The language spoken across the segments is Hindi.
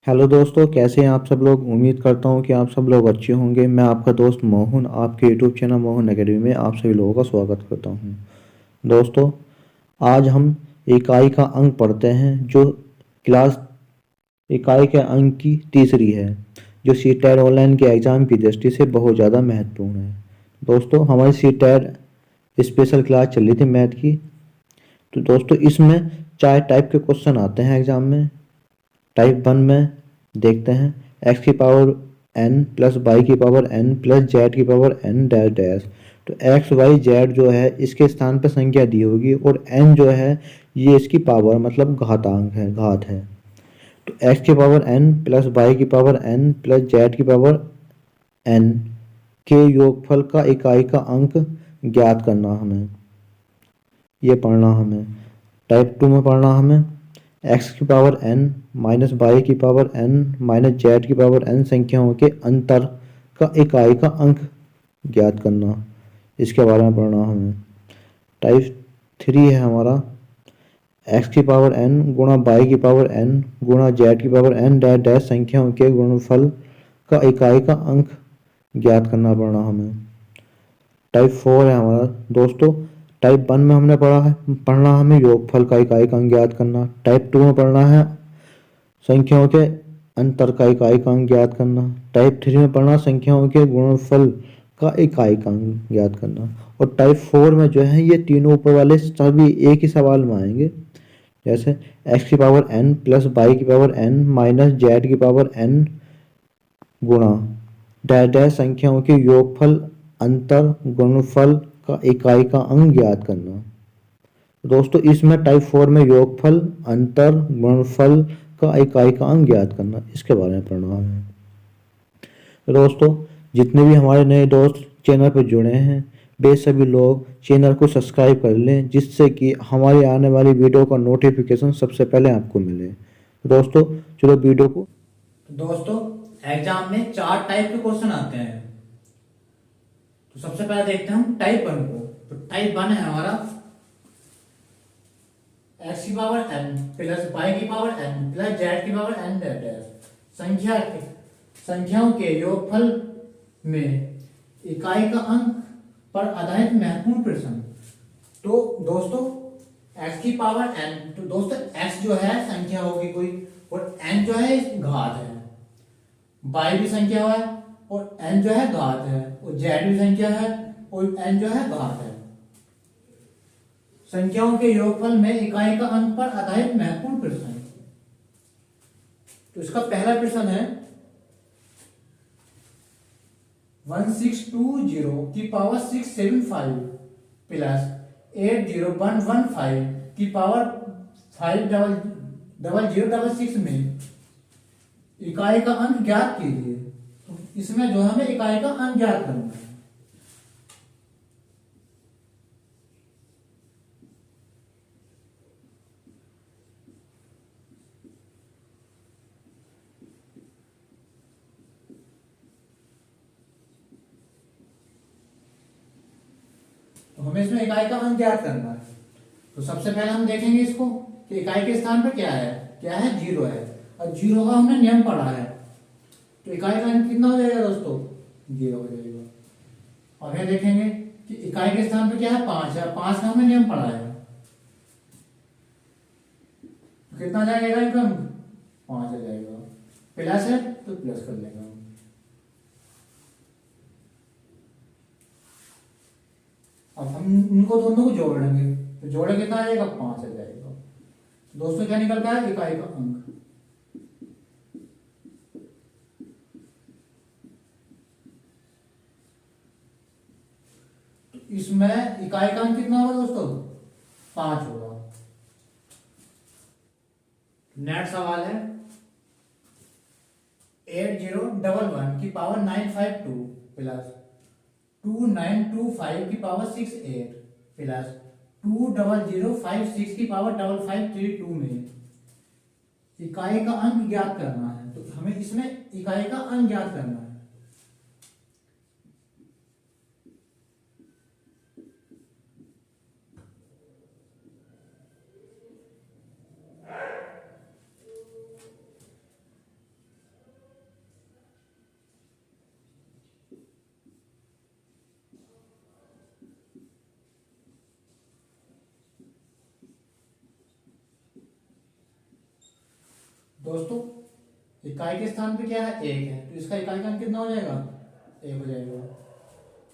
हेलो दोस्तों, कैसे हैं आप सब लोग। उम्मीद करता हूं कि आप सब लोग अच्छे होंगे। मैं आपका दोस्त मोहन आपके यूट्यूब चैनल मोहन एकेडमी में आप सभी लोगों का स्वागत करता हूं। दोस्तों, आज हम इकाई का अंक पढ़ते हैं जो क्लास इकाई के अंक की तीसरी है, जो सीटेट ऑनलाइन के एग्ज़ाम की दृष्टि से बहुत ज़्यादा महत्वपूर्ण है। दोस्तों, हमारी सीटेट स्पेशल क्लास चल रही थी मैथ की। तो दोस्तों, इसमें 4 टाइप के क्वेश्चन आते हैं एग्ज़ाम में। टाइप 1 में देखते हैं एक्स की पावर n प्लस वाई की पावर n प्लस जेड की पावर n डैश डैश। तो एक्स वाई जेड जो है इसके स्थान पर संख्या दी होगी और n जो है ये इसकी पावर मतलब घातांक है, घात है। तो एक्स की पावर n प्लस वाई की पावर n प्लस जेड की पावर n के योगफल का इकाई का अंक ज्ञात करना हमें, ये पढ़ना हमें। टाइप 2 में पढ़ना हमें एक्स की पावर n माइनस वाई की पावर n माइनस जेड की पावर n संख्याओं के अंतर का इकाई का अंक ज्ञात करना, इसके बारे में पढ़ना हमें। टाइप 3 है हमारा एक्स की पावर n गुणा वाई की पावर n गुणा जेड की पावर n डैश डैश संख्याओं के गुणनफल का इकाई का अंक ज्ञात करना पड़ना हमें। टाइप 4 है हमारा दोस्तों। टाइप 1 में हमने पढ़ना हमें योगफल का इकाई का अंक ज्ञात करना। टाइप 2 में पढ़ना है संख्याओं के अंतर का इकाई का अंक ज्ञात करना। टाइप 3 में पढ़ना संख्याओं के गुणनफल का इकाई का अंक ज्ञात करना। और टाइप 4 में जो है ये तीनों ऊपर वाले सभी एक ही सवाल में आएंगे। जैसे एक्स की पावर n प्लस वाई की पावर n माइनस जेड की पावर n गुणा डैश डैश संख्याओं के योगफल अंतर गुणनफल का इकाई का अंक ज्ञात करना। दोस्तों, इसमें टाइप 4 में योगफल अंतर गुणनफल का इकाई का अंक ज्ञात करना, इसके बारे में पढ़ना है। दोस्तों, जितने भी हमारे नए दोस्त चैनल पर जुड़े हैं वे सभी लोग चैनल को सब्सक्राइब कर लें, जिससे कि हमारी आने वाली वीडियो का नोटिफिकेशन सबसे पहले आपको मिले। दोस्तों, चलो वीडियो को। दोस्तों, एग्जाम में 4 टाइप के क्वेश्चन आते हैं। तो सबसे पहले देखते हैं हम टाइप 1 को। तो टाइप 1 है हमारा एक्स की पावर n प्लस वाई की पावर n प्लस जेड की पावर n डैश संख्याओं के योगफल में इकाई का अंक पर आधारित महत्वपूर्ण प्रश्न। तो दोस्तों, x की पावर n, तो दोस्तों x जो है संख्या होगी कोई और n जो है घात है, y भी संख्या है और n जो है घात है और z भी संख्या है और n जो है घात है। संख्याओं के योगफल में इकाई का अंक पर आधारित महत्वपूर्ण प्रश्न। तो इसका पहला प्रश्न है 1620 की पावर 675 प्लस 80115 की पावर 50066 में इकाई का अंक ज्ञात कीजिए। तो इसमें जो हमें इकाई का अंक ज्ञात करना है। तो हमें इसमें इकाई का अंक ज्ञात करना है। तो सबसे पहले हम देखेंगे इसको कि इकाई के स्थान पर क्या है जीरो है और जीरो का हमने नियम पढ़ा है। तो इकाई का अंक कितना हो जाएगा दोस्तों, जीरो हो जाएगा। और फिर देखेंगे कि इकाई के स्थान पर क्या है, 5 है, 5 का हमने नियम पढ़ा है। तो कितना जाएगा इकाई का अंक, 5 आ जाएगा। प्लस है तो प्लस कर लेंगे हम। अब हम उनको दोनों को जोड़ लेंगे तो जोड़े कितना आ जाएगा, 5 आ जाएगा। दोस्तों क्या निकलता है, इकाई का अंक। तो इसमें इकाई का अंक कितना होगा दोस्तों, 5 होगा। नेक्स्ट सवाल है 8011 की पावर 952 प्लस 2925 की पावर 68 प्लस 20056 की पावर 5532 में इकाई का अंक ज्ञात करना है। तो हमें इसमें इकाई का अंक ज्ञात करना है। दोस्तों इकाई के स्थान पे क्या है, 1 है, तो इसका इकाई का अंक कितना हो जाएगा, 1 हो जाएगा।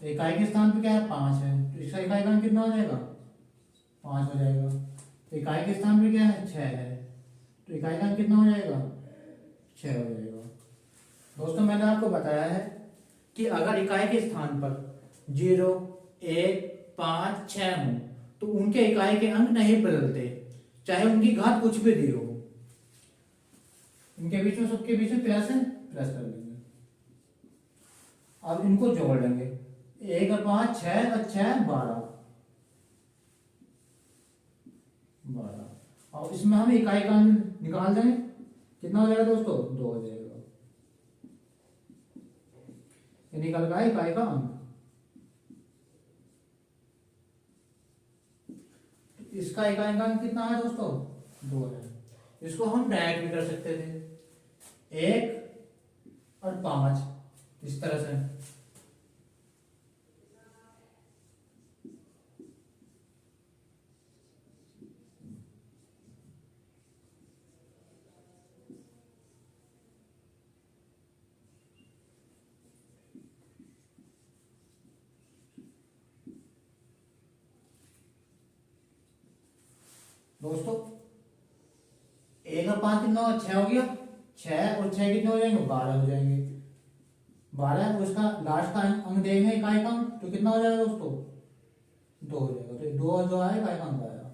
तो इकाई के स्थान पे क्या है, 5 है, तो इसका इकाई का अंक कितना हो जाएगा, 5 हो जाएगा। तो इकाई के स्थान पे क्या है, 6 है, तो इकाई का अंक कितना हो जाएगा, 6 हो जाएगा। दोस्तों मैंने आपको बताया है कि अगर इकाई के स्थान पर 0, 1, 5, 6 हो तो उनके इकाई के अंक नहीं बदलते, चाहे उनकी घात कुछ भी दी हो। इनके बीच में, सबके बीच में प्लस है, प्लस कर देंगे। अब इनको जोड़ लेंगे, 1 और 5 6 और 6 12। और इसमें हम इकाई का अंक निकाल देंगे, कितना हो जाएगा दोस्तों, 2 हो जाएगा। ये निकल गया इकाई का अंक। इसका इकाई का अंक कितना है दोस्तों, 2 है। इसको हम डायरेक्ट भी कर सकते थे, 1 और 5 इस तरह से। दोस्तों 1 और 5 कितना हुआ, 6 हो गया। 6 और 6 कितने हो जाएंगे, 12 हो जाएंगे। 12 उसका लास्ट का अंक देंगे इकाई का अंक, तो कितना हो जाएगा दोस्तों, 2 हो जाएगा। तो 2 जो है इकाई का अंक आएगा।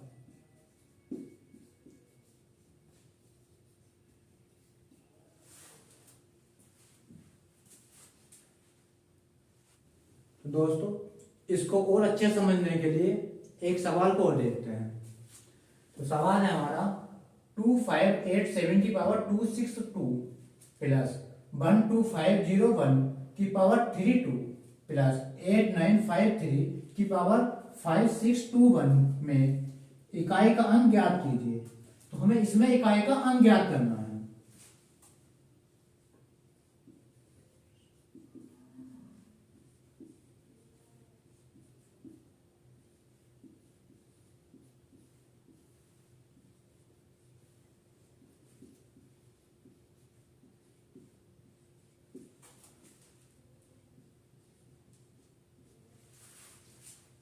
तो दोस्तों इसको और अच्छे समझने के लिए एक सवाल को और देखते हैं। तो सवाल है हमारा 2587 की पावर 262 प्लस 12501 की पावर 32 प्लस 8953 की पावर 5621 में इकाई का अंक ज्ञात कीजिए। तो हमें इसमें इकाई का अंक ज्ञात करना है।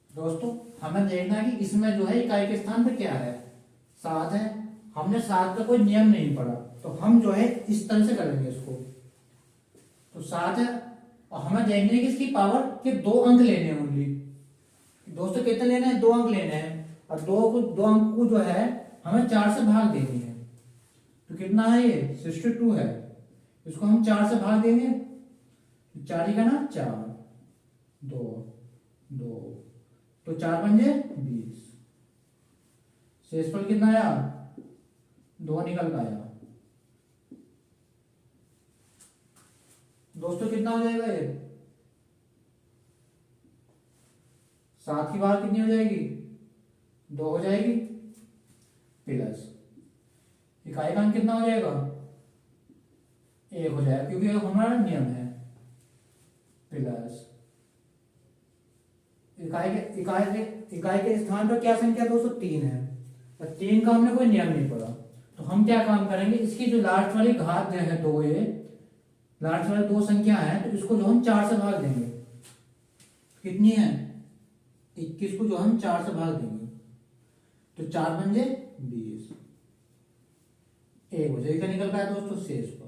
दोस्तों हमें देखना है कि इसमें जो है इकाई के स्थान पे क्या है, 7 है। हमने 7 का कोई नियम नहीं पढ़ा, तो हम जो है इस तरह से करेंगे इसको। तो 7 है और हमें देखना है कि इसकी पावर के 2 अंक लेने हैं ओनली। दोस्तों कितने लेने हैं, 2 अंक लेने हैं। और 2 अंक को जो है हमें 4 से भाग देनी है। तो कितना है ये, 62 है। इसको हम 4 से भाग देंगे, 4 ही का ना 4, 2 2, तो 4 पंजे 20। शेषफल कितना आया, 2 निकल का आया। दोस्तों कितना हो जाएगा ये, 7 की बार कितनी हो जाएगी, 2 हो जाएगी। प्लस इकाई का अंक कितना हो जाएगा, 1 हो जाएगा, क्योंकि हमारा नियम है। प्लस इकाई के स्थान पर क्या संख्या दोस्तों, 3 है। और 3 का हमने कोई नियम नहीं पढ़ा, तो हम क्या काम करेंगे, इसकी जो लास्ट वाली घात जो है 2, ये लास्ट वाली 2 संख्या है, तो इसको जो हम 4 से भाग देंगे। कितनी है, 21 को जो हम 4 से भाग देंगे, तो 4 पंजे 20, 1 हो जाएगा। निकल पाया दोस्तों शेष पर।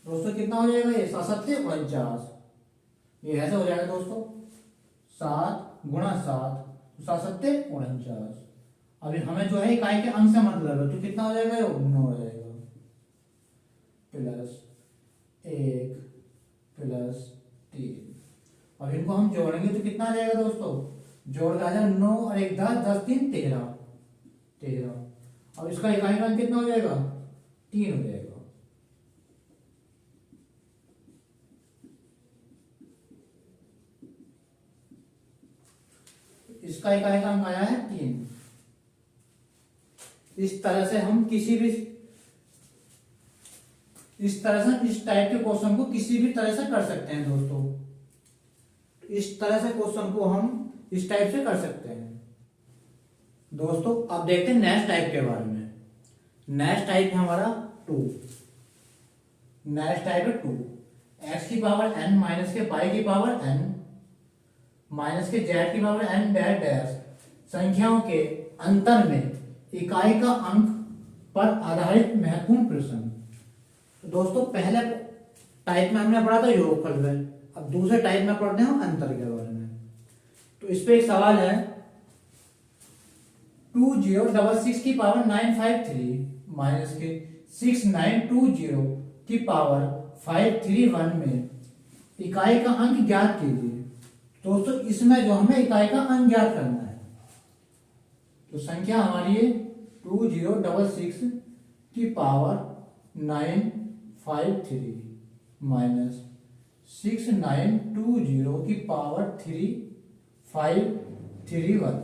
दोस्तों कितना हो जाएगा ये, 7 से 49। ये ऐसे हो जाएगा दोस्तों, 7 गुणा 7, 7 से 49। अभी हमें जो है इकाई के अंक से मतलब है, तो कितना हो जाएगा, 9 हो जाएगा। Plus 1 plus 3। अब इनको हम जोड़ेंगे तो कितना आ जाएगा दोस्तों, जोड़ के आ जाएगा 9 और 1 10, 10 3 13। अब इसका इकाई का अंक कितना हो जाएगा, 3 हो जाएगा। इसका इकाई का अंक आया है 3। इस तरह से हम इस टाइप के क्वेश्चन को किसी भी तरह से कर सकते हैं दोस्तों। इस तरह से क्वेश्चन को हम इस टाइप से कर सकते हैं। दोस्तों अब देखते हैं नेक्स्ट टाइप के बारे में। नेक्स्ट टाइप है हमारा 2। नेक्स्ट टाइप है 2। एक्स की पावर n माइनस के पाई की पावर n माइनस के जेड की पावर n डैश डैश संख्याओं के अंतर में इकाई का अंक पर आधारित महत्वपूर्ण प्रश्न। तो दोस्तों पहले टाइप में हमने पढ़ा था योगफल में, अब दूसरे टाइप में पढ़ते हैं हम अंतर के बारे में। तो इस पे एक सवाल है 2066 की पावर 953 माइनस के 6920 की पावर 531 में इकाई का अंक ज्ञात कीजिए। दोस्तों इसमें जो हमें इकाई का अंक ज्ञात करना है, तो संख्या हमारी है 2066 की पावर 953 माइनस 6920 की पावर 3531।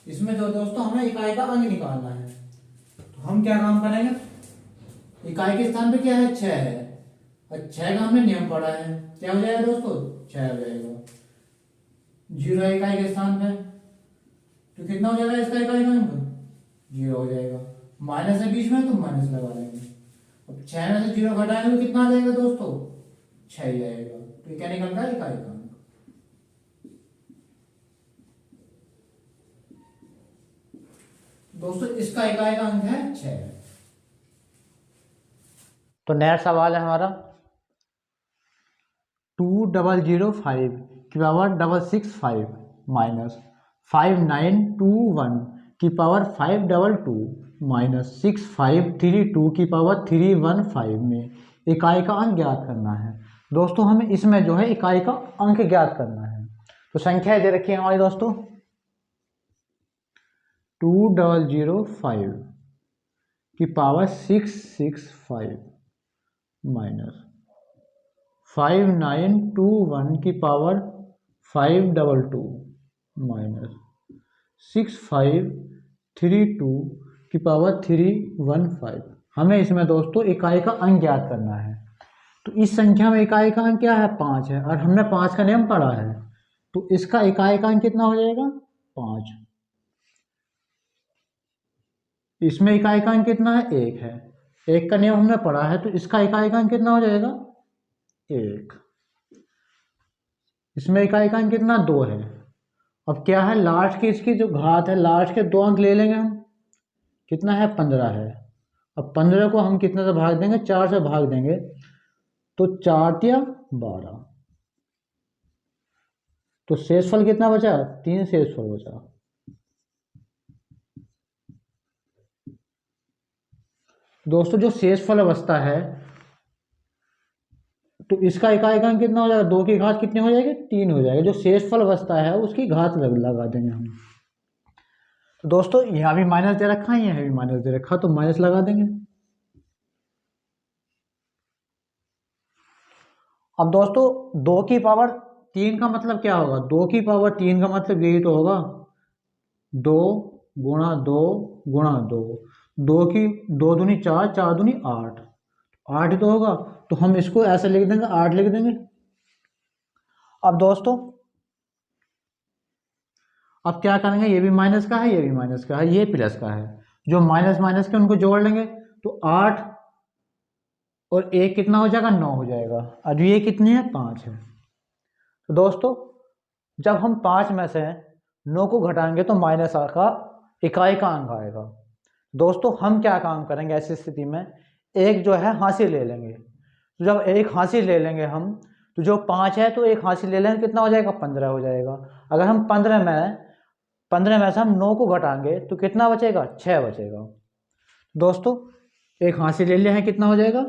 इसमें जो दोस्तों हमें इकाई का अंक निकालना है, तो हम क्या काम करेंगे, इकाई के स्थान पे क्या है 6 है, और 6 का हमने नियम पढ़ा है, क्या हो जाएगा दोस्तों 6 हो जाएगा। 0 इकाई के स्थान पे तो कितना हो जाएगा इसका इकाई का अंक 0 हो जाएगा। माइनस है बीच में तो माइनस लगा देंगे। अब 6 में से 0 घटाएंगे तो कितना आ जाएगा दोस्तों 6 ही आएगा। तो ये क्या निकल रहा है इकाई का अंक। दोस्तों इसका इकाई का अंक है 6। तो नेक्स्ट सवाल है हमारा 2005 की पावर 665 माइनस 5921 की पावर 522 माइनस 6532 की पावर 315 में इकाई का अंक ज्ञात करना है। दोस्तों हमें इसमें जो है इकाई का अंक ज्ञात करना है। तो संख्या दे रखी है हमारी दोस्तों 2005 की पावर 665 माइनस 5921 की पावर 522 माइनस 6532 की पावर 315। हमें इसमें दोस्तों इकाई का अंक ज्ञात करना है। तो इस संख्या में इकाई का अंक क्या है 5 है, और हमने 5 का नियम पढ़ा है, तो इसका इकाई का अंक कितना हो जाएगा 5। इसमें इकाई का अंक कितना है 1 है, 1 का नियम हमने पढ़ा है, तो इसका इकाई का अंक कितना हो जाएगा 1। इसमें इकाई का अंक कितना 2 है। अब क्या है लास्ट की इसकी जो घात है, लास्ट के 2 अंक ले लेंगे हम, कितना है 15 है। अब 15 को हम कितने से भाग देंगे 4 से भाग देंगे, तो 4 या 12, तो शेषफल कितना बचा 3 शेषफल बचा। दोस्तों जो शेषफल अवस्था है, तो इसका इकाई का अंक कितना हो जाएगा 2 की घात कितनी हो जाएगी 3 हो जाएगा। जो शेषफल अवस्था है उसकी घात लगा देंगे हम। तो दोस्तों यहाँ भी माइनस दे रखा है, यहाँ भी माइनस दे रखा, तो माइनस लगा देंगे। अब दोस्तों 2 की पावर 3 का मतलब क्या होगा, 2 की पावर 3 का मतलब यही तो होगा 2 गुणा 2 गुणा 2, 2 की 2 दूनी 4, 4 दूनी 8, 8 ही तो होगा। तो हम इसको ऐसे लिख देंगे 8 लिख देंगे। अब दोस्तों अब क्या करेंगे, ये भी माइनस का है, ये भी माइनस का है, ये प्लस का है, जो माइनस माइनस के उनको जोड़ लेंगे, तो 8 और 1 कितना हो जाएगा 9 हो जाएगा। अब ये कितनी है 5 है। तो दोस्तों जब हम 5 में से 9 को घटाएंगे तो माइनस का इकाई का अंक आएगा। दोस्तों हम क्या काम करेंगे ऐसी स्थिति में, एक जो है हासिल ले लेंगे। तो जब एक हासिल ले लेंगे हम, तो जो 5 है तो एक हासिल ले लेंगे, कितना हो जाएगा 15 हो जाएगा। अगर हम 15 में से हम 9 को घटाएंगे तो कितना बचेगा 6 बचेगा। दोस्तों एक हासिल ले लिया है, कितना हो जाएगा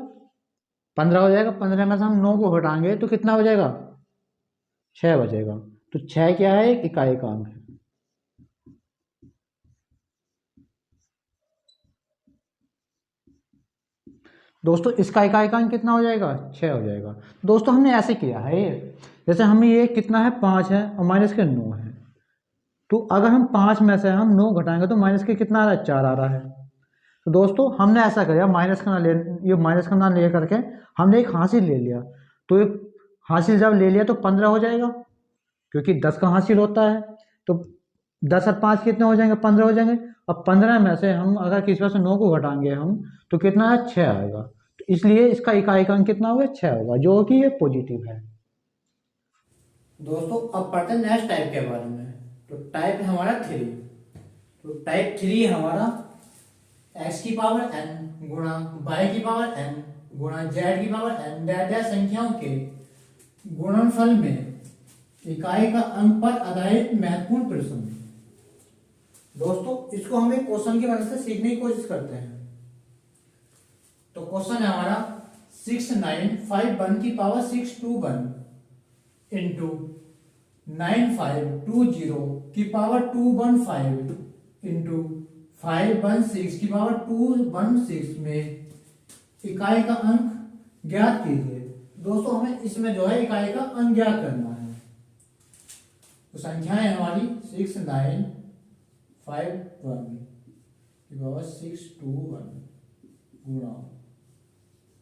15 हो जाएगा। 15 में से हम 9 को घटाएंगे तो कितना हो जाएगा 6 बचेगा। तो 6 क्या है एक इकाई का अंक है। दोस्तों इसका इकाई का अंक कितना हो जाएगा 6 हो जाएगा। दोस्तों हमने ऐसे किया है, ये जैसे हमें ये कितना है 5 है और माइनस के 9 है, तो अगर हम 5 में से हम 9 घटाएंगे तो माइनस के कितना आ रहा है 4 आ रहा है। तो दोस्तों हमने ऐसा किया, माइनस का ना ले, ये माइनस का ना ले करके हमने एक हासिल ले लिया, तो एक हासिल जब ले लिया तो 15 हो जाएगा, क्योंकि 10 का हासिल होता है। तो 10 और 5 कितने हो जाएंगे, 15 हो जाएंगे। अब 15 में से हम अगर किसी वजह से 9 को घटाएंगे हम, तो कितना है, 6 आएगा। तो इसलिए इसका इकाई का अंक कितना होगा, 6 होगा, जो कि ये पॉजिटिव है। दोस्तों अब पढ़ते हैं नेक्स्ट टाइप के बारे में। तो टाइप है हमारा 3। तो टाइप 3 है हमारा x की पावर n गुणा y की पावर n गुणा z की पावर n डैश संख्याओं के गुणनफल में इकाई का अंक पर आधारित महत्वपूर्ण प्रश्न। दोस्तों इसको हम एक क्वेश्चन की मदद से सीखने की कोशिश करते हैं। तो क्वेश्चन है हमारा 6951 की पावर 621 इंटू 9520 की पावर 215 इंटू 516 की पावर 216 में इकाई का अंक ज्ञात कीजिए। दोस्तों हमें इसमें जो है इकाई का अंक ज्ञात करना है। तो संख्याएं है हमारी 6951 की पावर 621 गुणा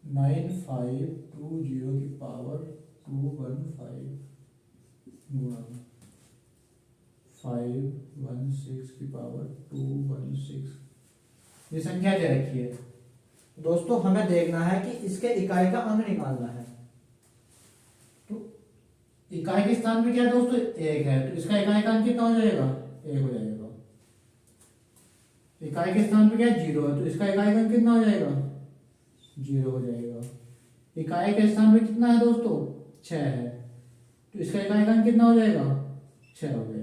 9520 की पावर 215 गुणा 516 की पावर 216, ये संख्या दे रखी है। दोस्तों हमें देखना है कि इसके इकाई का अंक निकालना है। तो इकाई के स्थान पे क्या है दोस्तों, 1 है, तो इसका इकाई का अंक कितना हो जाएगा, 1 हो जाएगा। इकाई के स्थान पे क्या है, 0 है, तो इसका इकाई का अंक कितना हो जाएगा, 0 हो जाएगा। इकाई के स्थान पे कितना है दोस्तों, 6 है, तो इसका इकाई का अंक कितना हो जाएगा, 6 हो जाएगा।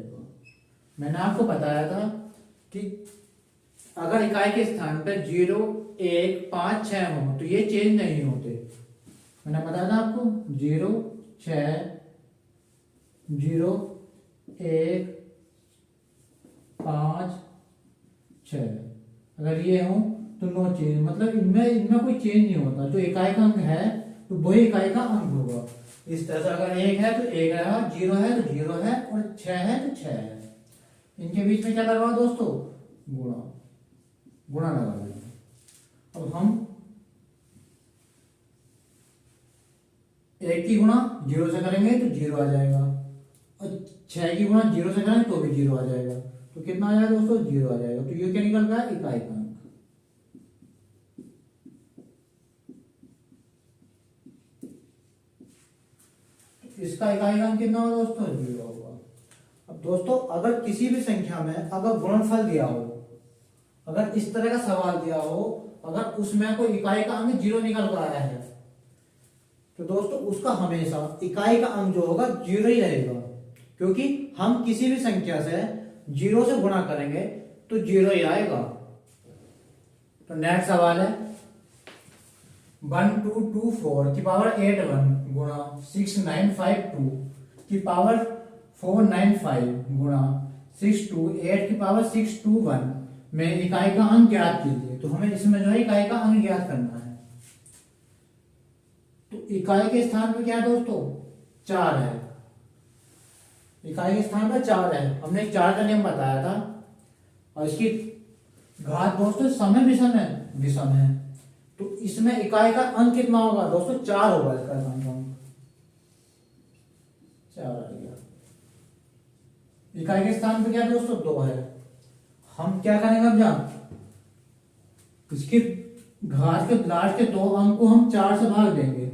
मैंने आपको बताया था कि अगर इकाई के स्थान पर 0, 1, 5, 6 हो तो ये चेंज नहीं होते। मैंने बताया था आपको 0, 6, 0, 1, 5, 6, अगर ये हो तो नो चेंज, मतलब इनमें कोई चेंज नहीं होता। जो इकाई का अंक है तो वही इकाई का अंक होगा। इस तरह से अगर 1 है तो 1 है, 0 है तो 0 है, और 6 है तो 6 है। इनके बीच में क्या लगाओ दोस्तों, गुणा लगा देंगे। अब हम 1 की गुणा 0 से करेंगे तो 0 आ जाएगा, और 6 की गुणा 0 से करेंगे तो भी 0 आ जाएगा। तो कितना आ जाएगा दोस्तों, 0 आ जाएगा। तो ये क्या निकल रहा है, इकाई का अंक। इसका इकाई का अंक कितना होगा दोस्तों, 0 होगा। अब दोस्तों अगर किसी भी संख्या में अगर गुणनफल दिया हो, अगर इस तरह का सवाल दिया हो, अगर उसमें कोई इकाई का अंक 0 निकल कर आया है, तो दोस्तों उसका हमेशा इकाई का अंक जो होगा 0 ही रहेगा। क्योंकि हम किसी भी संख्या से 0 से गुणा करेंगे तो 0 ही आएगा। तो नेक्स्ट सवाल है 1224 की पावर 81 गुणा 6952 की पावर 495 गुणा 628 की पावर 621 में इकाई का अंक ज्ञात कीजिए। तो हमें इसमें जो है इकाई का अंक ज्ञात करना है। तो इकाई के स्थान पे क्या है दोस्तों, 4 है। इकाई के स्थान पर 4 है, हमने 4 का नियम बताया था। और इसकी घात दोस्तों समय विषम है। तो इसमें इकाई का अंक कितना होगा दोस्तों, 4 होगा। इसका अंक 4 आ गया। इकाई के स्थान पे क्या दोस्तों, 2 है। हम क्या करेंगे अब, इसके घात के लास्ट के 2 अंक को हम 4 से भाग देंगे।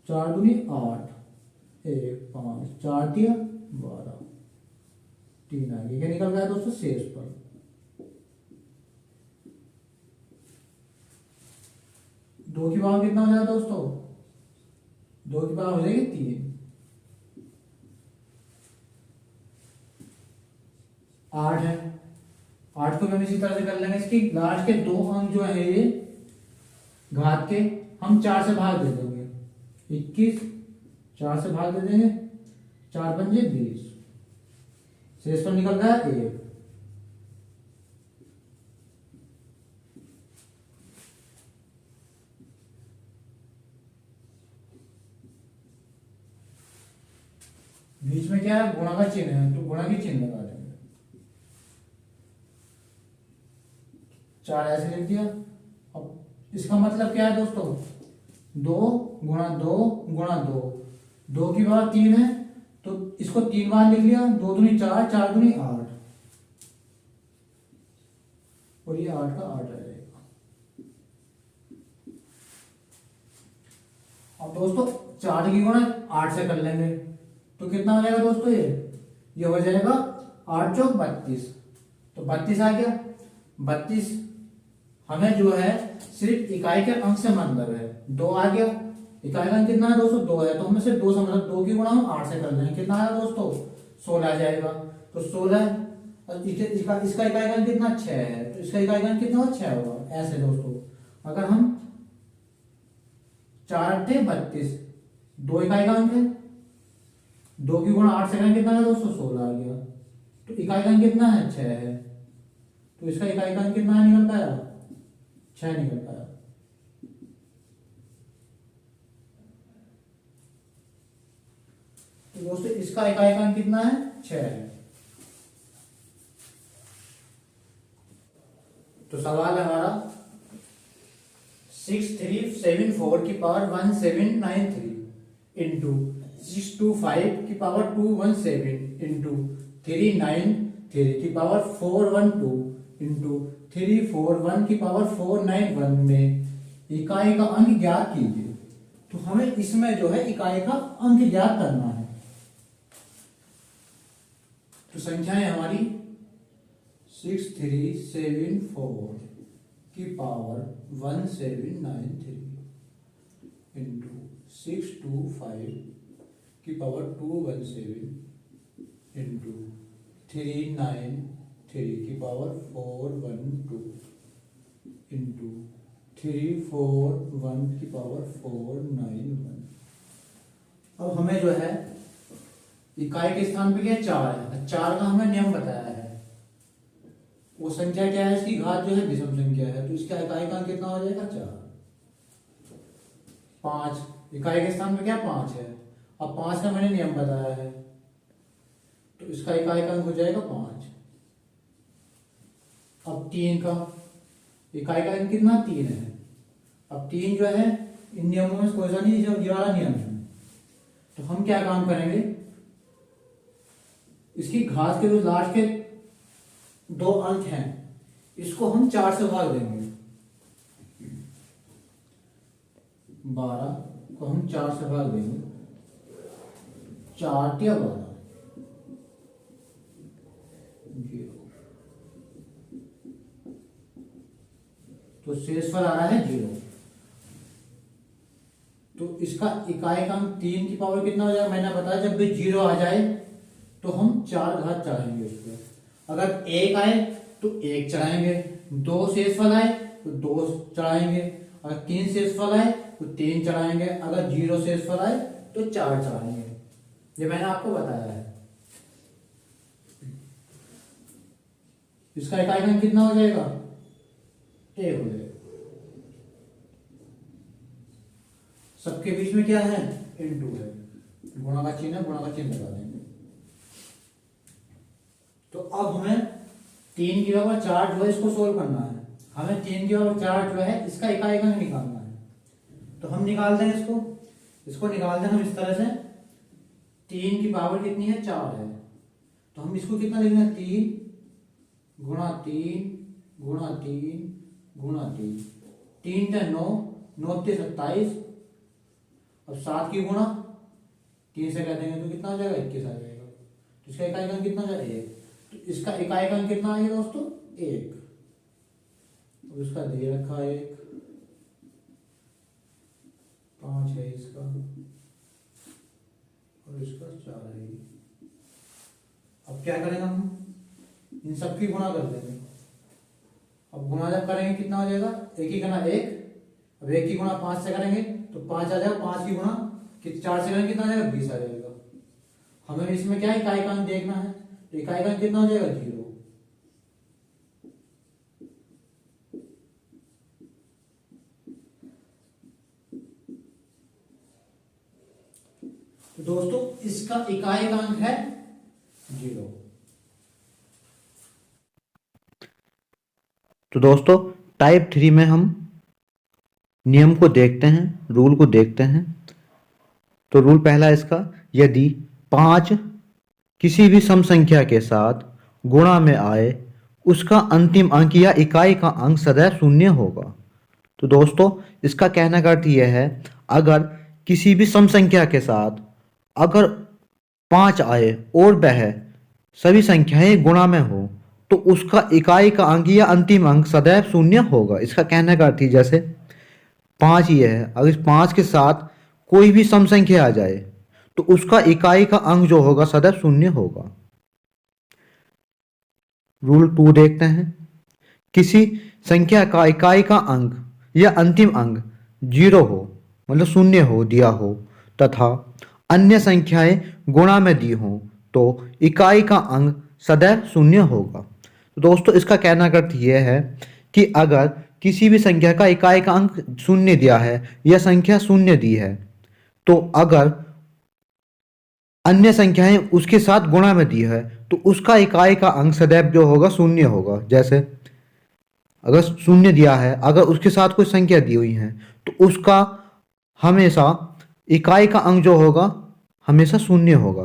4 दूनी 8, 1, 5, 4 दिया 12, 3 आ गया। क्या निकल गया दोस्तों, शेष पर। दो की पावर कितना हो जाएगा दोस्तों, 2 की पावर हो जाएगी 3। 8 है, 8 को भी हम इसी तरह से कर लेंगे। इसकी लास्ट के 2 अंक जो है ये घात के, हम 4 से भाग दे देंगे। 21 4 से भाग दे देंगे, 4 पंजे 20, शेष पर निकल गया 1। बीच में क्या है, गुणा का चिन्ह है, तो गुणा की चिन्ह लगा देंगे। 4 ऐसे लिख दिया। अब इसका मतलब क्या है दोस्तों, 2 गुणा 2 गुणा 2, 2 की पावर 3 है तो इसको 3 बार लिख लिया, 2 दूनी 4, 4 दूनी 8, और ये 8 का 8 आ जाएगा। अब दोस्तों 4 की गुणा 8 से कर लेंगे तो कितना हो जाएगा दोस्तों, ये हो जाएगा 8 चौक 32, तो 32 आ गया। 32 हमें जो है सिर्फ इकाई के अंक से मतलब है, 2 आ गया। इकाई का अंक कितना है दोस्तों, 2 है, तो हमें सिर्फ 2 से मतलब 2 की गुणा हम 8 से कर लेंगे, कितना आया दोस्तों, 16 आ जाएगा। तो 16, इसका इकाई का अंक कितना, 6 है, तो इसका इकाई का अंक कितना होगा, 6 होगा। ऐसे दोस्तों अगर हम 4 × 32, 2 इकाई का अंक है, 2 की गुणा 8 से करेंगे कितना है दोस्तों, 16 आ गया। तो इकाई का अंक कितना है, 6 है, तो इसका इकाई का अंक कितना निकल पाया, 6 निकल पाया। तो दोस्तों इसका इकाई का अंक कितना है, 6 है। तो सवाल है हमारा 6374 की पावर 1793 इंटू 625 की पावर 217 इंटू 393 की पावर 412 इंटू 341 की पावर 491 में इकाई का अंक ज्ञात कीजिए। तो हमें इसमें जो है इकाई का अंक ज्ञात करना है। तो संख्याएं हमारी 6374 की पावर 1793 इंटू 625 की पावर 217 इंटू 393 की पावर 412 इंटू 341 की पावर 491। अब हमें जो है इकाई के स्थान पे क्या 4 है, 4 का हमें नियम बताया है, वो संख्या क्या है, इसकी घात जो है विषम संख्या है, तो इसका इकाई का कितना हो जाएगा, 4। 5 इकाई के स्थान पे क्या 5 है, अब 5 का मैंने नियम बताया है, तो इसका इकाई का अंक हो जाएगा 5। अब 3 का इकाई का अंक कितना, 3 है। अब 3 जो है इन नियमों में कोई सा नहीं, जो ये वाला नियम है, तो हम क्या काम करेंगे, इसकी घात के जो लास्ट के 2 अंक हैं इसको हम 4 से भाग देंगे, 12 को हम 4 से भाग देंगे, 4 या 12 0, तो शेषफल आ रहा है 0। तो इसका इकाई का अंक 3 की पावर कितना हो जाएगा, मैंने बताया जब भी 0 आ जाए तो हम 4 घात चढ़ाएंगे उस पर। अगर 1 आए तो 1 चढ़ाएंगे, 2 शेषफल आए तो 2 चढ़ाएंगे, अगर 3 शेषफल आए तो 3 चढ़ाएंगे, अगर 0 शेषफल आए तो 4 चढ़ाएंगे। ये मैंने आपको बताया है। इसका इकाई अंक कितना हो जाएगा, 1 हो जाएगा। सबके बीच में क्या है, इनटू है, गुणा का चिन्ह है, गुणा का चिन्ह लगा देंगे। तो अब हमें 3 की पावर 4 जो है इसको सोल्व करना है, हमें 3 की पावर 4 जो है इसका इकाई अंक निकालना है। तो हम निकाल दें इसको निकाल दें हम इस तरह से, 3 की पावर कितनी है, 4 है, तो हम इसको कितना लिखेंगे, 3 गुणा 3 गुणा 3 गुणा 3, 3 × 9, 9 × 27। अब 7 की गुणा 3 से कर देंगे तो कितना हो जाएगा, 21 आ जाएगा। तो इसका इकाई अंक कितना हो जाएगा, 1। तो इसका इकाई अंक कितना आ गया दोस्तों, 1। और इसका दे रखा है 1, 5 है इसका, और इसका 4 है। अब क्या करेंगे हम, इन सबकी गुणा कर देंगे। अब गुणा जब करेंगे कितना हो जाएगा, 1 की गुणा 1, अब 1 की गुणा 5 से करेंगे तो 5 आ जाएगा, 5 की गुणा 4 से करेंगे कितना आ जाएगा, 20 आ जाएगा। हमें इसमें क्या इकाई का अंक देखना है, तो इकाई का अंक कितना हो जाएगा, 0। तो दोस्तों इसका इकाई का अंक है 0। तो दोस्तों टाइप 3 में हम नियम को देखते हैं, रूल को देखते हैं। तो रूल पहला इसका, यदि 5 किसी भी सम संख्या के साथ गुणा में आए, उसका अंतिम अंक या इकाई का अंक सदैव शून्य होगा। तो दोस्तों, इसका कहने का अर्थ यह है, अगर किसी भी सम संख्या के साथ अगर 5 आए और वह सभी संख्याएं गुणा में हो, तो उसका इकाई का अंक या अंतिम अंक सदैव शून्य होगा। इसका कहने का अर्थ ही, जैसे 5 ये है, अगर इस 5 के साथ कोई भी सम संख्या आ जाए तो उसका इकाई का अंक जो होगा सदैव शून्य होगा। रूल 2 देखते हैं। किसी संख्या का इकाई का अंक या अंतिम अंक 0 हो, मतलब शून्य हो दिया हो, तथा अन्य संख्याएं गुणा में दी हों, तो इकाई का अंक सदैव शून्य होगा। तो दोस्तों, इसका कहना का अर्थ यह है कि अगर किसी भी संख्या का इकाई का अंक शून्य दिया है या संख्या शून्य दी है, तो अगर अन्य संख्याएं उसके साथ गुणा में दी है तो उसका इकाई का अंक सदैव जो होगा शून्य होगा। जैसे अगर शून्य दिया है, अगर उसके साथ कोई संख्या दी हुई है, तो उसका हमेशा इकाई का अंक जो होगा हमेशा शून्य होगा।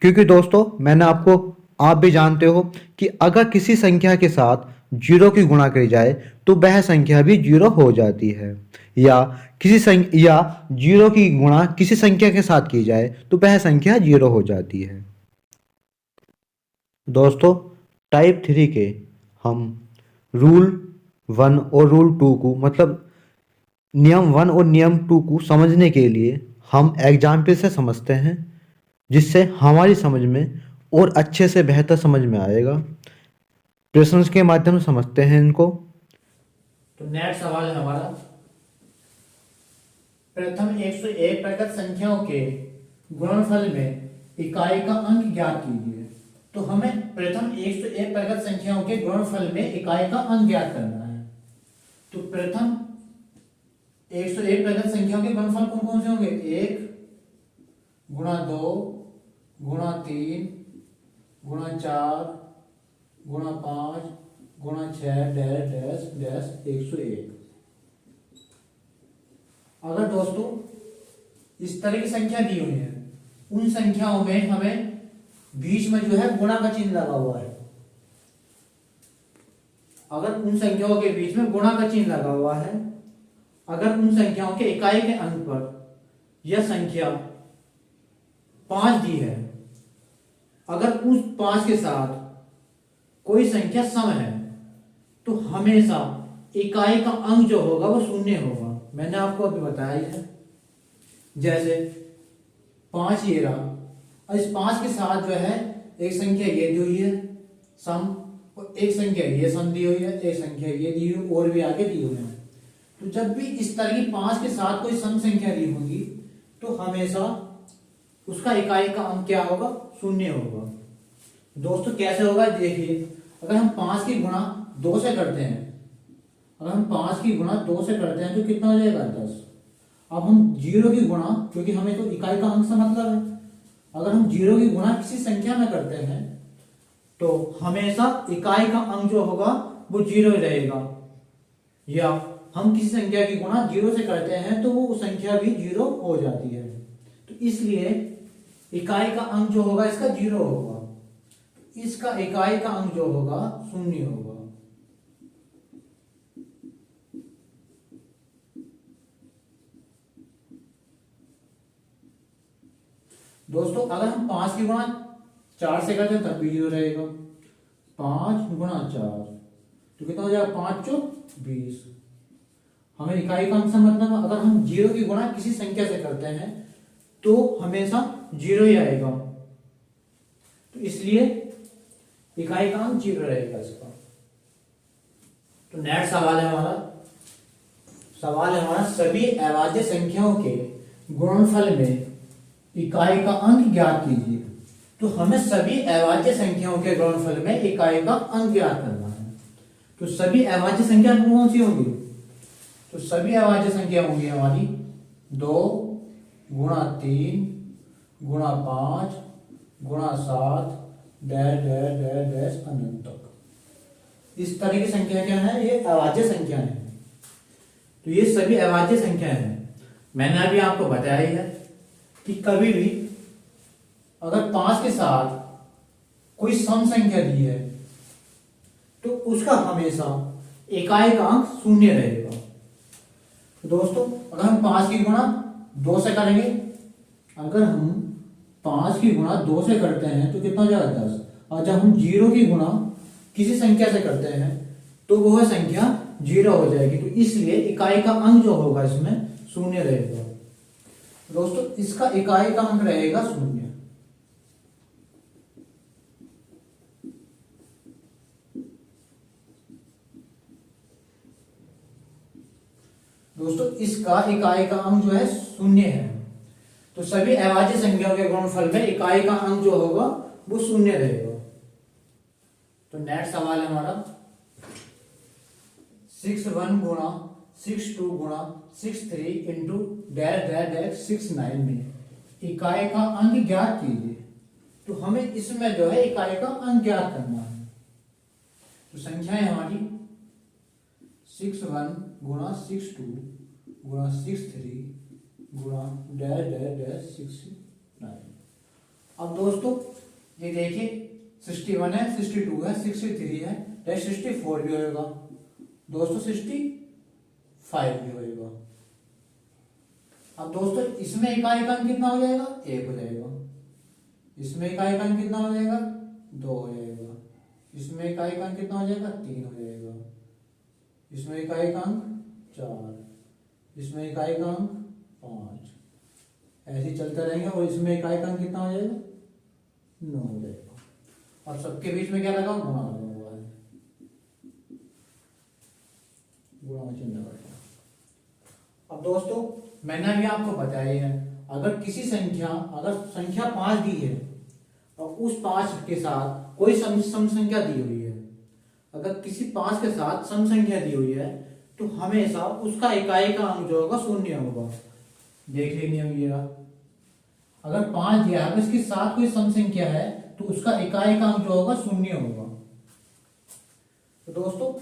क्योंकि दोस्तों, मैंने आपको, आप भी जानते हो कि अगर किसी संख्या के साथ 0 की गुणा करी जाए तो वह संख्या भी 0 हो जाती है, या या 0 की गुणा किसी संख्या के साथ की जाए तो वह संख्या 0 हो जाती है। दोस्तों, टाइप 3 के हम रूल 1 और रूल 2 को, मतलब नियम 1 और नियम 2 को समझने के लिए हम एग्जाम्पल से समझते हैं, जिससे हमारी समझ में और अच्छे से बेहतर समझ में आएगा। प्रश्न के माध्यम से समझते हैं इनको। तो नेक्स्ट सवाल है हमारा, प्रथम 101 प्रकृत संख्याओं के गुणनफल में इकाई का अंक ज्ञात कीजिए। तो हमें प्रथम 101 प्रकृत संख्याओं के गुणनफल में इकाई का अंक ज्ञात करना है। तो प्रथम 101 प्रकृत संख्याओं के गुणनफल कौन कौन से होंगे? 1 गुणा 2 गुणा 3 गुणा 4 गुणा 5 गुणा 6 डैश डैश डैश 101। अगर दोस्तों इस तरह की संख्या दी हुई है, उन संख्याओं में हमें बीच में जो है गुणा का चिन्ह लगा हुआ है, अगर उन संख्याओं के बीच में गुणा का चिन्ह लगा हुआ है, अगर उन संख्याओं के इकाई के अंक पर यह संख्या 5 दी है, अगर उस 5 के साथ कोई संख्या सम है, तो हमेशा इकाई का अंक जो होगा वो शून्य होगा। मैंने आपको अभी बताया है, जैसे 5 ये रहा, और इस 5 के साथ जो है एक संख्या ये दी हुई है सम, और एक संख्या ये सम दी हुई है, एक संख्या ये दी हुई, और भी आगे दी हुई है। तो जब भी इस तरह की 5 के साथ कोई सम संख्या दी होगी, तो हमेशा उसका इकाई का अंक क्या होगा? शून्य होगा। दोस्तों, कैसे होगा देखिए, अगर हम 5 की गुणा 2 से करते हैं, अगर हम 5 की गुणा 2 से करते हैं तो कितना हो जाएगा? 10। अब हम 0 की गुणा, क्योंकि हमें तो इकाई का अंक से मतलब है, अगर हम 0 की गुणा किसी संख्या में करते हैं तो हमेशा इकाई का अंक जो होगा वो 0 ही रहेगा। या हम किसी संख्या की गुणा 0 से करते हैं तो वो संख्या भी 0 हो जाती है। तो इसलिए इकाई का अंक जो होगा इसका 0 होगा, इसका इकाई का अंक जो होगा 0 होगा। दोस्तों, अगर हम 5 की गुणा 4 से करते हैं तब भी 0 रहेगा। 5 गुणा 4 तो कितना हो जाएगा? 5 चौक 20। हमें इकाई का अंक से मतलब, अगर हम 0 की गुणा किसी संख्या से करते हैं तो हमेशा 0 ही आएगा, तो इसलिए इकाई का अंक 0 रहेगा इसका। तो नेक्स्ट सवाल है हमारा, सभी अभाज्य संख्याओं के गुणनफल में इकाई का अंक ज्ञात कीजिए। तो हमें सभी अभाज्य संख्याओं के गुणनफल में इकाई का अंक ज्ञात करना है। तो सभी अभाज्य संख्या कौन सी होंगी? तो सभी अभाज्य संख्या होंगी हमारी 2 गुणा 3 गुणा 5 गुणा 7 डैश डैश डैश डैश अनंत तक। इस तरह की संख्या क्या है? ये अभाज्य संख्या है। तो ये सभी अभाज्य संख्याएं हैं। मैंने अभी आपको बताया ही है कि कभी भी अगर 5 के साथ कोई सम संख्या दी है तो उसका हमेशा इकाई का अंक शून्य रहेगा। तो दोस्तों अगर हम 5 की गुणा 2 से करेंगे, अगर हम 5 की गुणा 2 से करते हैं तो कितना हो जाएगा 10, और जब हम 0 की गुणा किसी संख्या से करते हैं तो वह संख्या 0 हो जाएगी। तो इसलिए इकाई का अंक जो होगा इसमें शून्य रहेगा। दोस्तों इसका इकाई का अंक रहेगा शून्य। दोस्तों इसका इकाई का अंक जो है शून्य है। तो सभी अभाज्य संख्याओं के गुणनफल में इकाई का अंक जो होगा वो शून्य रहेगा। तो नेक्स्ट सवाल है हमारा 61 गुणा 62 गुणा 63 इंटू डैश डैश डैश 69 में इकाई का अंक ज्ञात कीजिए। तो हमें इसमें जो है इकाई का अंक ज्ञात करना है। तो संख्या है हमारी 61 गुणा 62 गुणा 63 गुणा डैश डैश डैश 69। अब दोस्तों ये देखिए 61 है, 62 है, 63 है, डैश 64 भी होगा दोस्तों, 65 भी होगा। अब दोस्तों इसमें इकाई का अंक कितना हो जाएगा 1 हो जाएगा, इसमें इकाई का अंक कितना हो जाएगा 2 हो जाएगा, इसमें इकाई का अंक कितना हो जाएगा 3 हो जाएगा, इसमें इकाई का अंक 4, इसमें इकाई का अंक 5, ऐसे ही चलते रहेंगे। और इसमें इकाई का अंक कितना हो जाएगा 9 हो जाएगा। और सबके बीच में क्या लगा गुणा लगा हुआ है, गुणा में चिन्ह लगा। अब दोस्तों मैंने अभी आपको बताया है अगर किसी संख्या अगर संख्या 5 दी है और उस 5 के साथ कोई सम संख्या दी हुई है, अगर किसी 5 के साथ सम संख्या दी हुई है तो हमेशा उसका इकाई का अंक जो होगा शून्य होगा। देख लीजिए नियम ये रहा। अगर 5 दिया है इसके साथ कोई सम संख्या है तो उसका इकाई का अंक जो होगा शून्य होगा। तो दोस्तों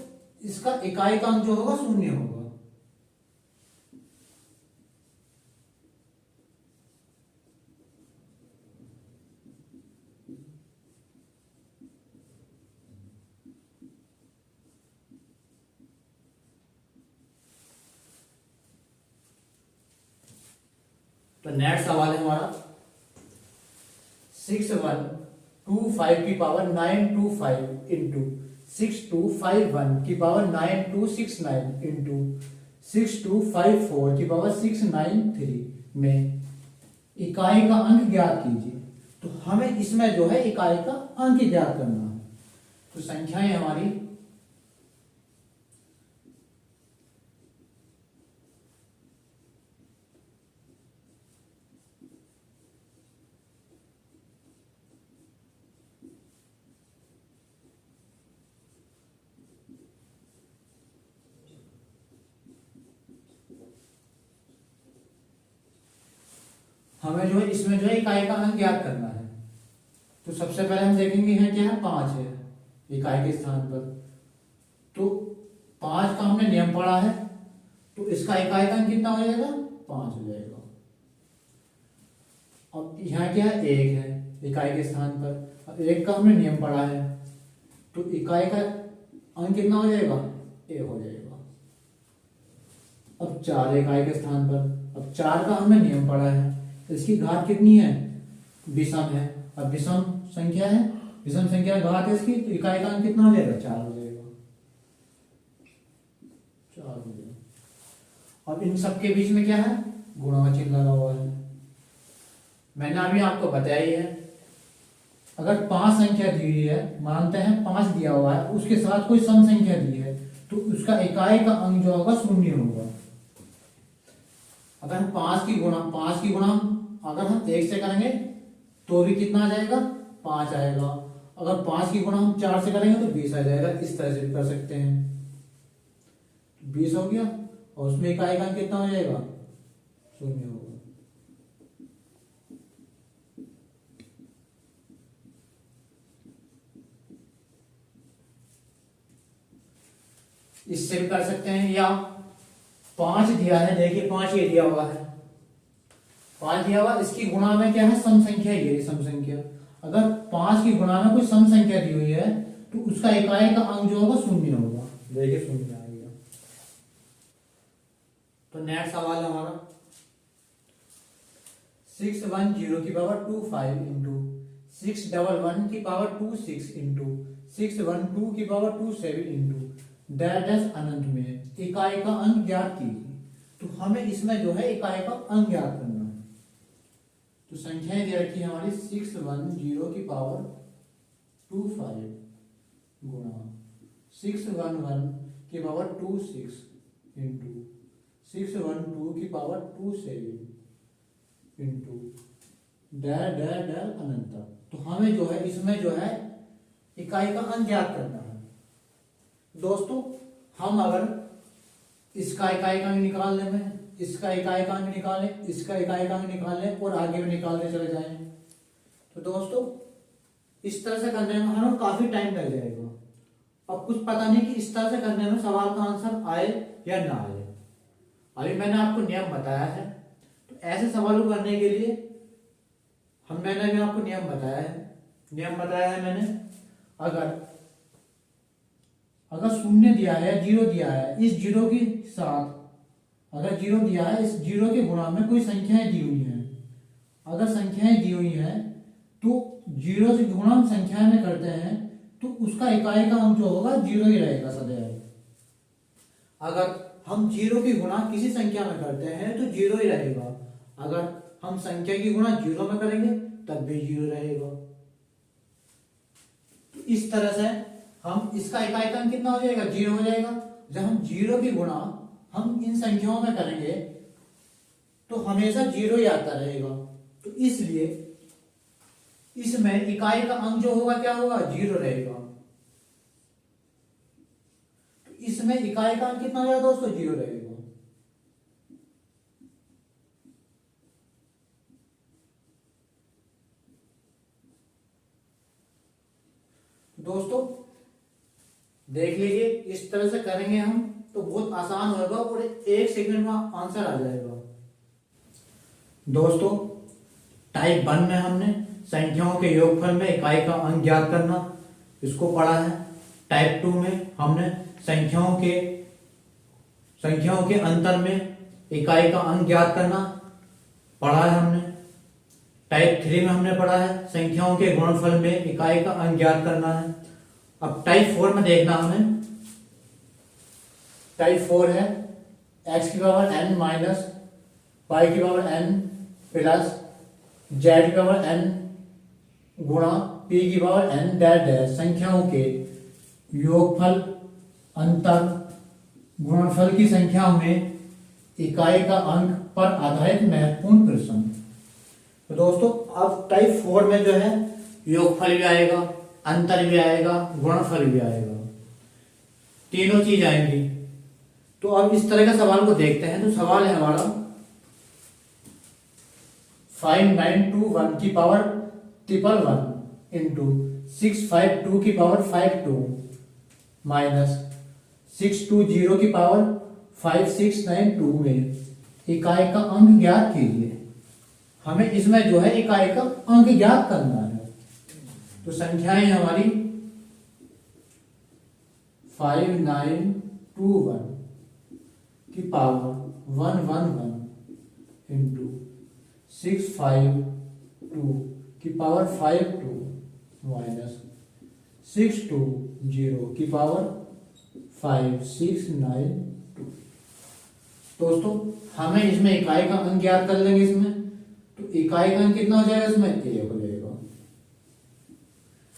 इसका इकाई का अंक जो होगा शून्य होगा। तो नेक्स्ट सवाल है हमारा 6125 की पावर 925 इंटू 6251 की पावर 9269 इंटू 6254 की पावर 693 में इकाई का अंक ज्ञात कीजिए। तो हमें इसमें जो है इकाई का अंक ज्ञात करना है। तो संख्याएं हमारी हमें जो है इसमें जो है इकाई का अंक ज्ञात करना है। तो सबसे पहले हम देखेंगे यहाँ क्या है 5 है इकाई के स्थान पर। तो 5 का हमने नियम पढ़ा है तो इसका इकाई का अंक कितना हो जाएगा 5 हो जाएगा। अब यहाँ क्या है 1 है इकाई के स्थान पर। अब 1 का हमने नियम पढ़ा है तो इकाई का अंक कितना हो जाएगा 1 हो जाएगा। अब 4 इकाई के स्थान पर। अब 4 का हमने नियम पढ़ा है तो इसकी घात कितनी है विषम है। अब विषम संख्या है, विषम संख्या घात है इसकी, तो इकाई का अंक कितना हो जाएगा 4 हो जाएगा, 4 हो जाएगा। अब इन सबके बीच में क्या है गुणा का चिन्ह लगा हुआ है। मैंने अभी आपको बताया ही है अगर 5 संख्या दी हुई है, मानते हैं 5 दिया हुआ है, उसके साथ कोई सम संख्या दी है तो उसका इकाई का अंक जो होगा शून्य होगा। अगर हम 5 की गुणा अगर हम 1 से करेंगे तो भी कितना आ जाएगा 5 आएगा। अगर 5 की गुणा हम 4 से करेंगे तो 20 आ जाएगा। इस तरह से भी कर सकते हैं। 20 हो गया और उसमें इकाई का अंक कितना हो जाएगा 0 होगा। इससे भी कर सकते हैं या 5 दिया है, देखिए 5 ये दिया हुआ है, 5 दिया हुआ, इसकी गुणा में क्या है, सम संख्या, ये सम संख्या। अगर 5 की गुणा में कोई सम संख्या दी हुई है तो उसका इकाई का अंक जो होगा शून्य होगा, देखिए शून्य आ गया। तो नेक्स्ट सवाल है हमारा 610 की पावर 25 इंटू 611 की पावर 26 इंटू 612 की पावर 27 इंटू डैश डैश अनंत में इकाई का अंक ज्ञात कीजिए। तो हमें इसमें जो है इकाई का अंक ज्ञात करना है। तो संख्याएं दे रखी है हमारी 610 की पावर 25 गुणा 611 की पावर 26 इंटू 612 की power 27 into dash dash dash अनंत। तो हमें जो है इसमें जो है इकाई का अंक ज्ञात करना है। दोस्तों हम अगर इसका इकाई का अंक निकालने में इसका इकाई का अंक निकालें, इसका इकाई का अंक निकालें और आगे भी निकालते चले जाएं, तो दोस्तों इस तरह से करने में हमें काफी टाइम लग जाएगा। अब कुछ पता नहीं कि इस तरह से करने में सवाल का आंसर आए या ना आए। अभी मैंने आपको नियम बताया है, तो ऐसे सवालों को करने के लिए मैंने भी आपको नियम बताया है मैंने। अगर शून्य दिया है, जीरो दिया है, इस जीरो के साथ अगर जीरो दिया है, इस जीरो के गुणा में कोई संख्याएं दी हुई हैं, अगर संख्याएं दी हुई हैं तो जीरो से गुणा हम संख्या में करते हैं तो उसका इकाई का अंक जो होगा जीरो ही रहेगा सदैव। अगर हम जीरो की गुणा किसी संख्या में करते हैं तो जीरो ही रहेगा, अगर हम संख्या की गुणा जीरो में करेंगे तब भी जीरो रहेगा। तो इस तरह से हम इसका इकाई का अंक कितना हो जाएगा, जीरो हो जाएगा। जब हम जीरो की गुणा हम इन संख्याओं में करेंगे तो हमेशा जीरो ही आता रहेगा। तो इसलिए इसमें इकाई का अंक जो होगा क्या होगा, जीरो रहेगा। तो इसमें इकाई का अंक कितना हो जाएगा दोस्तों, जीरो रहेगा। दोस्तों देख लीजिए, इस तरह से करेंगे हम तो बहुत आसान होगा और 1 सेकंड में आंसर आ जाएगा। दोस्तों टाइप 1 में हमने संख्याओं के योगफल में इकाई का अंक ज्ञात करना इसको पढ़ा है। टाइप 2 में हमने संख्याओं के अंतर में इकाई का अंक ज्ञात करना पढ़ा है हमने। टाइप 3 में हमने पढ़ा है संख्याओं के गुणनफल में इकाई का अंक ज्ञात करना है। अब टाइप 4 में देखना हमें, टाइप 4 है x की पावर n माइनस y की पावर n प्लस z की पावर n गुणा p की पावर n डैश डैश संख्याओं के योगफल अंतर गुणनफल की संख्या में इकाई का अंक पर आधारित महत्वपूर्ण प्रश्न। तो दोस्तों अब टाइप 4 में जो है योगफल भी आएगा, अंतर भी आएगा, गुणनफल भी आएगा, तीनों चीज आएंगी। तो अब इस तरह का सवाल को देखते हैं। तो सवाल है हमारा 5921 की पावर 111 इंटू 652 की पावर 52 माइनस 620 की पावर 5692 में इकाई का अंक ज्ञात कीजिए। हमें इसमें जो है इकाई का अंक ज्ञात करना है। तो संख्याएं हमारी 5921 की पावर 111 इंटू 652 की पावर 52 माइनस 620 की पावर 5692। दोस्तों हमें इसमें इकाई का अंक ज्ञात कर लेंगे। इसमें तो इकाई का अंक कितना हो जाएगा, इसमें 1 हो जाएगा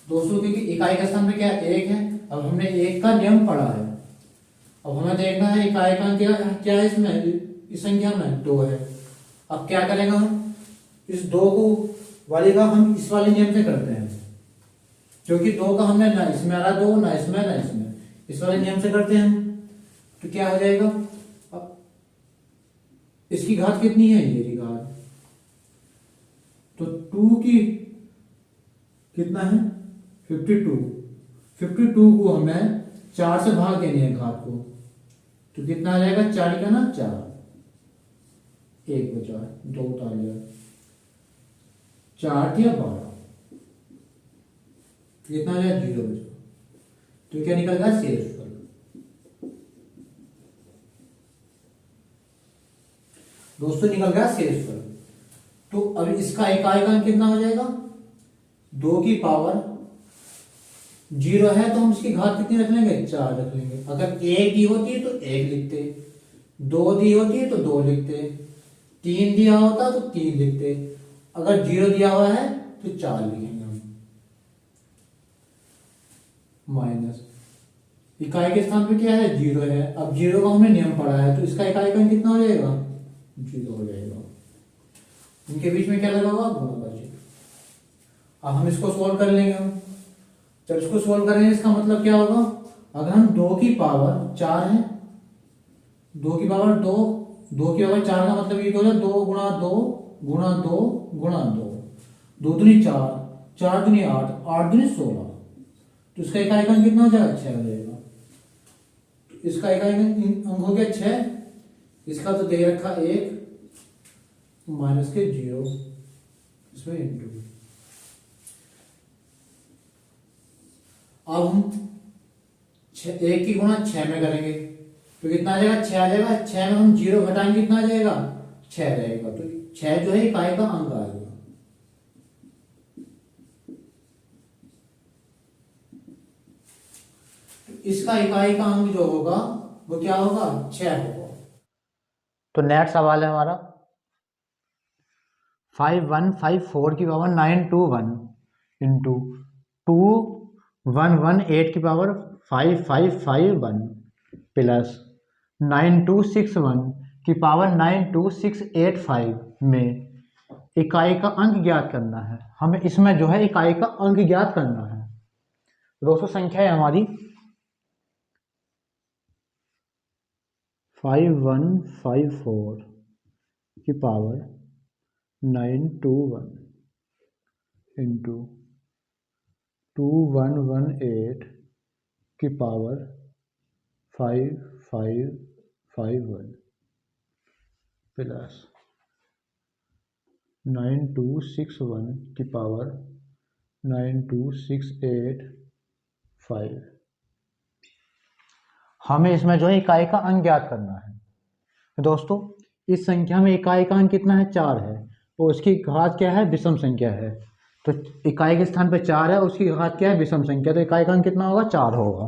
दोस्तों, क्योंकि इकाई का स्थान पे क्या 1 है। अब हमने 1 का नियम पढ़ा है। अब हमें देखना है इकाई का क्या है इसमें, इस संख्या में 2 है। अब क्या करेगा, हम इस 2 को वाले का हम इस वाले नियम से करते हैं, क्योंकि 2 का हमने ना इसमें आ रहा 2, ना इसमें ना इसमें, इस वाले नियम से करते हैं। तो क्या हो जाएगा, अब इसकी घात कितनी है, ये घात, तो 2 की कितना है 52 को हमें 4 से भाग देनी है घात को। तो कितना आ जाएगा, 4 का ना 4, 1 बचा, 2 उतार लिया, 4 या 12, कितना आ जाएगा, 0 बचा। तो क्या निकल गया, शेषफल। दोस्तों निकल गया शेषफल। तो अब इसका इकाई का अंक कितना हो जाएगा, 2 की पावर 0 है तो हम इसकी घात कितनी रख लेंगे, 4 रख लेंगे। अगर 1 दी होती है तो 1 लिखते, 2 दी होती है तो 2 लिखते, 3 दिया होता तो 3 लिखते, अगर 0 दिया हुआ है तो 4 लिखेंगे हम। माइनस इकाई के स्थान पे क्या है, 0 है। अब 0 का हमने नियम पढ़ा है तो इसका इकाई का कितना हो जाएगा, 0 हो जाएगा। इनके बीच में क्या लगा हुआ, गुणा का चिन्ह। अब हम इसको सोल्व कर लेंगे। हम जब इसको सोल्व करेंगे इसका मतलब क्या होगा, अगर हम 2 की पावर 4 है, 2 की पावर 2, 2 की पावर 4 का मतलब ये हो जाए 2 गुणा 2 गुणा 2 गुणा 2, 2 दूनी 4, 4 दूनी 8, 8 दूनी 16, तो इसका इकाई अंक कितना हो जाएगा, 6 हो जाएगा। तो इसका इकाई अंक हो गया 6, इसका तो दे रखा 1 माइनस के 0, इसमें इंटू। अब हम 1 की गुणा 6 में करेंगे तो कितना आ जाएगा, 6 आ जाएगा। 6 में हम 0 घटाएंगे कितना आ जाएगा, 6 रहेगा। तो 6 जो है इकाई का अंक आ जाएगा। तो इसका इकाई का अंक जो होगा वो क्या होगा, 6 होगा। तो नेक्स्ट सवाल है हमारा 5154 की पावर 921 इंटू 2118 की पावर 5551 प्लस 9261 की पावर 92685 में इकाई का अंक ज्ञात करना है। हमें इसमें जो है इकाई का अंक ज्ञात करना है। दोस्तों संख्या है हमारी 5154 की पावर 921 इंटू 2118 की पावर 5551 प्लस 9261 की पावर 92685। हमें इसमें जो है इकाई का अंक ज्ञात करना है। तो दोस्तों इस संख्या में इकाई का अंक कितना है, 4 है, तो इसकी घात क्या है, विषम संख्या है। तो इकाई के स्थान पे 4 है, उसकी घात क्या है, विषम संख्या, तो इकाई का अंक कितना होगा, 4 होगा।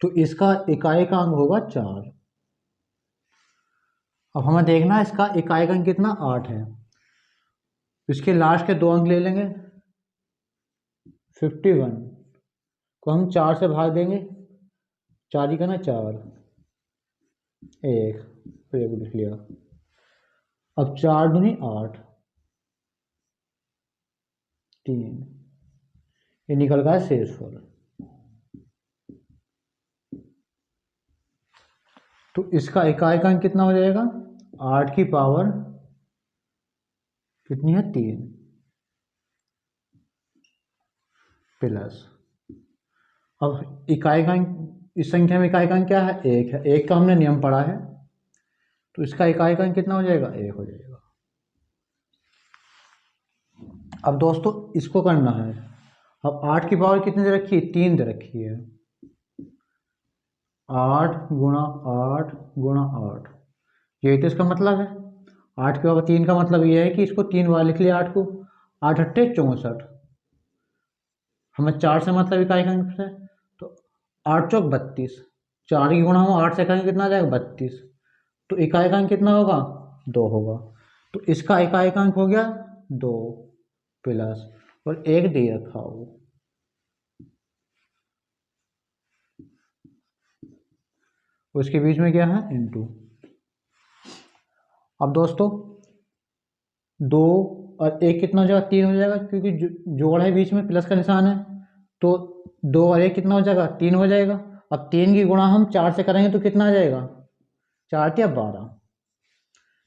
तो इसका इकाई का अंक होगा 4। अब हमें देखना है इसका इकाई का अंक कितना, 8 है। इसके लास्ट के 2 अंक ले लेंगे, 51 को हम 4 से भाग देंगे, 4 ही का ना 4, 1 तो 1 लिख लिया। अब 4 दूनी 8, 3, ये निकल गया शेषफल। तो इसका इकाई का अंक कितना हो जाएगा, 8 की पावर कितनी है, 3 प्लस, अब इकाई का अंक, इस संख्या में इकाई का अंक क्या है, 1 है। 1 का हमने नियम पढ़ा है, तो इसका इकाई का अंक कितना हो जाएगा, 1 हो जाएगा। अब दोस्तों इसको करना है। अब 8 की पावर कितनी दे रखी है, 3 दे रखी है। 8 गुणा 8 गुणा 8, यही तो इसका मतलब है। 8 की पावर 3 का मतलब यह है कि इसको 3 बार लिख लिया 8 को, 8 अट्ठे 64, हमें 4 से मतलब इकाई का अंक है, तो 8 चौक 32, 4 की गुणा हो 8 से करेंगे कितना आ जाएगा, 32, तो इकाई का अंक कितना होगा, 2 होगा। तो इसका इकाई का अंक हो गया 2 प्लस, और 1 दे रखा हो, उसके बीच में क्या है, इंटू। अब दोस्तों 2 और 1 कितना हो जाएगा, 3 हो जाएगा, क्योंकि जोड़ है बीच में, प्लस का निशान है, तो 2 और 1 कितना हो जाएगा, 3 हो जाएगा। अब 3 की गुणा हम 4 से करेंगे तो कितना आ जाएगा, 4 या 12।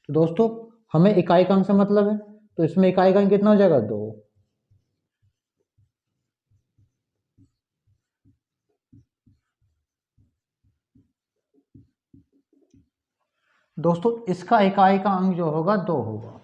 तो दोस्तों हमें इकाई का अंक से मतलब है, तो इसमें इकाई का अंक कितना हो जाएगा, 2। दोस्तों इसका इकाई का अंक जो होगा 2 होगा।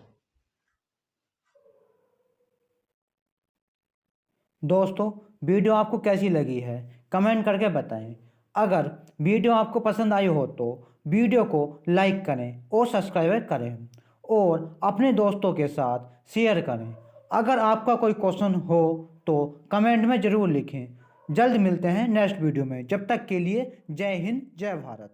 दोस्तों वीडियो आपको कैसी लगी है कमेंट करके बताएं। अगर वीडियो आपको पसंद आई हो तो वीडियो को लाइक करें और सब्सक्राइब करें और अपने दोस्तों के साथ शेयर करें। अगर आपका कोई क्वेश्चन हो तो कमेंट में ज़रूर लिखें। जल्द मिलते हैं नेक्स्ट वीडियो में। जब तक के लिए जय हिंद जय भारत।